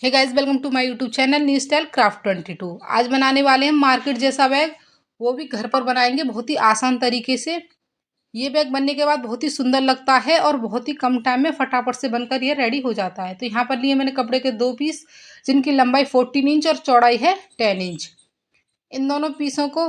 Hey guys, welcome to my YouTube channel New Style Craft 22। आज बनाने वाले हैं मार्केट जैसा बैग। वो भी घर पर बनाएंगे बहुत ही आसान तरीके से। ये बैग बनने के बाद बहुत ही सुंदर लगता है और बहुत ही कम टाइम में फटाफट से बनकर ये रेडी हो जाता है। तो यहाँ पर लिए मैंने कपड़े के 2 पीस, जिनकी लंबाई 14 इंच और चौड़ाई है 10 इंच। इन दोनों पीसों को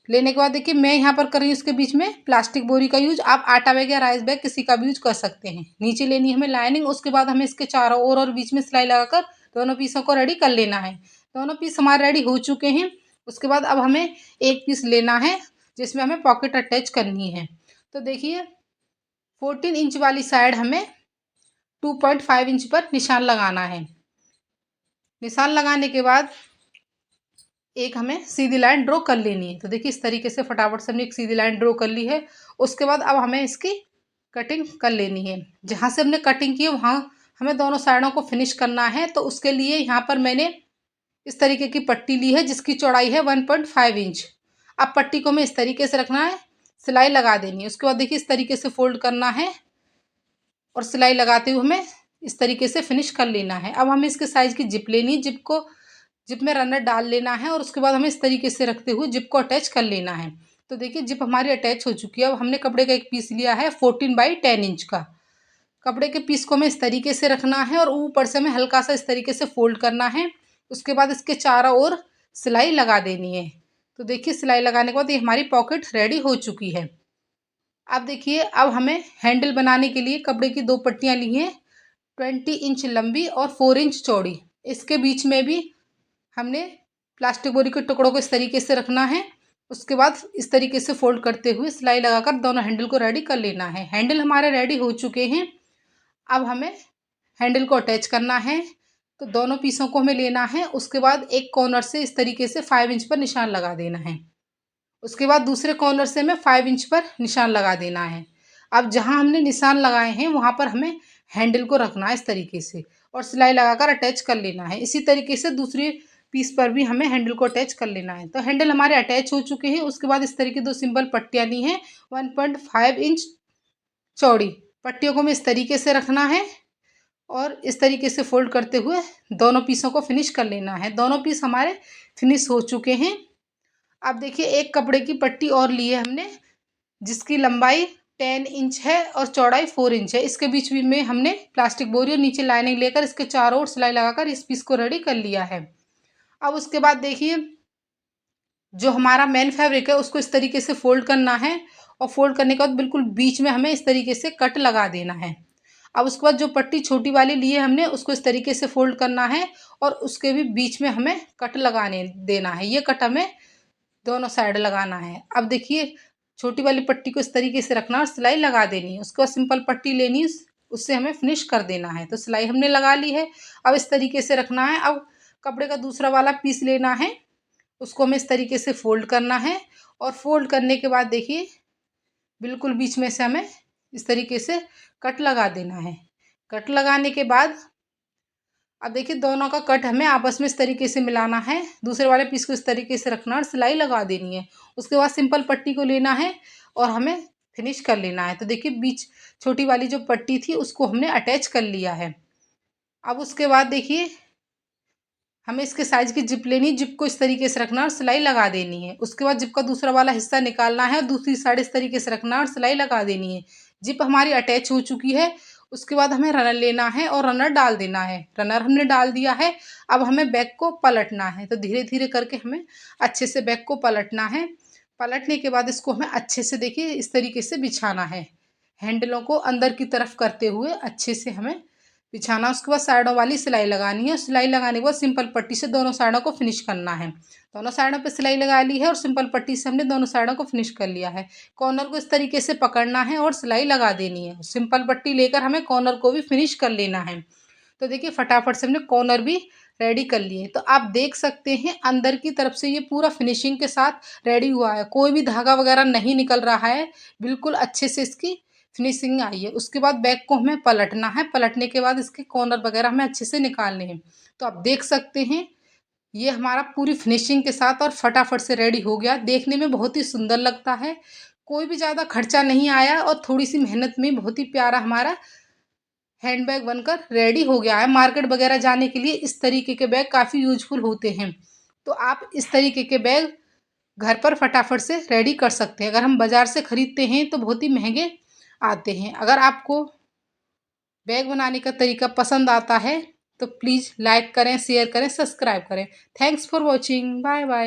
लेने के बाद देखिए मैं यहाँ पर कर रही हूँ इसके बीच में प्लास्टिक बोरी का यूज। आप आटा बैग या राइस बैग किसी का भी यूज कर सकते हैं। नीचे लेनी है हमें लाइनिंग। उसके बाद हमें इसके चारों ओर और बीच में सिलाई लगाकर दोनों पीसों को रेडी कर लेना है। दोनों पीस हमारे रेडी हो चुके हैं। उसके बाद अब हमें एक पीस लेना है जिसमें हमें पॉकेट अटैच करनी है। तो देखिए 14 इंच वाली साइड हमें 2.5 इंच पर निशान लगाना है। निशान लगाने के बाद एक हमें सीधी लाइन ड्रॉ कर लेनी है। तो देखिए इस तरीके से फटाफट से हमने एक सीधी लाइन ड्रॉ कर ली है। उसके बाद अब हमें इसकी कटिंग कर लेनी है। जहाँ से हमने कटिंग की है वहाँ हमें दोनों साइडों को फिनिश करना है। तो उसके लिए यहाँ पर मैंने इस तरीके की पट्टी ली है जिसकी चौड़ाई है 1.5 इंच। अब पट्टी को हमें इस तरीके से रखना है, सिलाई लगा देनी है। उसके बाद देखिए इस तरीके से फोल्ड करना है और सिलाई लगाते हुए हमें इस तरीके से फिनिश कर लेना है। अब हमें इसके साइज की जिप लेनी है। जिप में रनर डाल लेना है और उसके बाद हमें इस तरीके से रखते हुए जिप को अटैच कर लेना है। तो देखिए जिप हमारी अटैच हो चुकी है। अब हमने कपड़े का एक पीस लिया है 14/10 इंच का। कपड़े के पीस को हमें इस तरीके से रखना है और ऊपर से हमें हल्का सा इस तरीके से फोल्ड करना है। उसके बाद इसके चारों ओर सिलाई लगा देनी है। तो देखिए सिलाई लगाने के बाद ये हमारी पॉकेट रेडी हो चुकी है। अब देखिए अब हमें हैंडल बनाने के लिए कपड़े की 2 पट्टियाँ ली हैं, 20 इंच लंबी और 4 इंच चौड़ी। इसके बीच में भी हमने प्लास्टिक बोरी के टुकड़ों को इस तरीके से रखना है। उसके बाद इस तरीके से फोल्ड करते हुए सिलाई लगाकर दोनों हैंडल को रेडी कर लेना है। हैंडल हमारे रेडी हो चुके हैं। अब हमें हैंडल को अटैच करना है। तो दोनों पीसों को हमें लेना है। उसके बाद एक कॉर्नर से इस तरीके से 5 इंच पर निशान लगा देना है। उसके बाद दूसरे कॉर्नर से हमें 5 इंच पर निशान लगा देना है। अब जहाँ हमने निशान लगाए हैं वहाँ पर हमें हैंडल को रखना है इस तरीके से और सिलाई लगाकर अटैच कर लेना है। इसी तरीके से दूसरी पीस पर भी हमें हैंडल को अटैच कर लेना है। तो हैंडल हमारे अटैच हो चुके हैं। उसके बाद इस तरीके 2 सिंपल पट्टियाँ ली हैं 1.5 इंच चौड़ी। पट्टियों को हमें इस तरीके से रखना है और इस तरीके से फोल्ड करते हुए दोनों पीसों को फिनिश कर लेना है। दोनों पीस हमारे फिनिश हो चुके हैं। अब देखिए एक कपड़े की पट्टी और ली है हमने जिसकी लंबाई 10 इंच है और चौड़ाई 4 इंच है। इसके बीच भी में हमने प्लास्टिक बोरी और नीचे लाइनिंग लेकर इसके चारों ओर सिलाई लगाकर इस पीस को रेडी कर लिया है। अब उसके बाद देखिए जो हमारा मेन फैब्रिक है उसको इस तरीके से फोल्ड करना है और फोल्ड करने के बाद बिल्कुल बीच में हमें इस तरीके से कट लगा देना है। अब उसके बाद जो पट्टी छोटी वाली ली है हमने उसको इस तरीके से फोल्ड करना है और उसके भी बीच में हमें कट लगाने देना है। ये कट हमें दोनों साइड लगाना है। अब देखिए छोटी वाली पट्टी को इस तरीके से रखना और सिलाई लगा देनी है। उसके बाद सिंपल पट्टी लेनी है, उससे हमें फिनिश कर देना है। तो सिलाई हमने लगा ली है। अब इस तरीके से रखना है। अब कपड़े का दूसरा वाला पीस लेना है, उसको हमें इस तरीके से फोल्ड करना है और फोल्ड करने के बाद देखिए बिल्कुल बीच में से हमें इस तरीके से कट लगा देना है। कट लगाने के बाद अब देखिए दोनों का कट हमें आपस में इस तरीके से मिलाना है। दूसरे वाले पीस को इस तरीके से रखना और सिलाई लगा देनी है। उसके बाद सिंपल पट्टी को लेना है और हमें फिनिश कर लेना है। तो देखिए बीच छोटी वाली जो पट्टी थी उसको हमने अटैच कर लिया है। अब उसके बाद देखिए हमें इसके साइज की जिप लेनी, जिप को इस तरीके से रखना और सिलाई लगा देनी है। उसके बाद जिप का दूसरा वाला हिस्सा निकालना है और दूसरी साइड इस तरीके से रखना और सिलाई लगा देनी है। जिप हमारी अटैच हो चुकी है। उसके बाद हमें रनर लेना है और रनर डाल देना है। रनर हमने डाल दिया है। अब हमें बैग को पलटना है। तो धीरे धीरे करके हमें अच्छे से बैग को पलटना है। पलटने के बाद इसको हमें अच्छे से देखिए इस तरीके से बिछाना है। हैंडलों को अंदर की तरफ करते हुए अच्छे से हमें बिछाना। उसके बाद साइडों वाली सिलाई लगानी है। सिलाई लगाने के बाद सिंपल पट्टी से दोनों साइडों को फिनिश करना है। दोनों साइडों पे सिलाई लगा ली है और सिंपल पट्टी से हमने दोनों साइडों को फिनिश कर लिया है। कॉर्नर को इस तरीके से पकड़ना है और सिलाई लगा देनी है। सिंपल पट्टी लेकर हमें कॉर्नर को भी फिनिश कर लेना है। तो देखिए फटाफट से हमने कॉर्नर भी रेडी कर लिए। तो आप देख सकते हैं अंदर की तरफ से ये पूरा फिनिशिंग के साथ रेडी हुआ है। कोई भी धागा वगैरह नहीं निकल रहा है। बिल्कुल अच्छे से इसकी फिनिशिंग आई है। उसके बाद बैग को हमें पलटना है। पलटने के बाद इसके कॉर्नर वगैरह हमें अच्छे से निकालने हैं। तो आप देख सकते हैं ये हमारा पूरी फिनिशिंग के साथ और फटाफट से रेडी हो गया। देखने में बहुत ही सुंदर लगता है। कोई भी ज़्यादा खर्चा नहीं आया और थोड़ी सी मेहनत में बहुत ही प्यारा हमारा हैंडबैग बनकर रेडी हो गया है। मार्केट वगैरह जाने के लिए इस तरीके के बैग काफ़ी यूजफुल होते हैं। तो आप इस तरीके के बैग घर पर फटाफट से रेडी कर सकते हैं। अगर हम बाज़ार से खरीदते हैं तो बहुत ही महंगे आते हैं। अगर आपको बैग बनाने का तरीका पसंद आता है तो प्लीज़ लाइक करें, शेयर करें, सब्सक्राइब करें। Thanks for watching. Bye bye.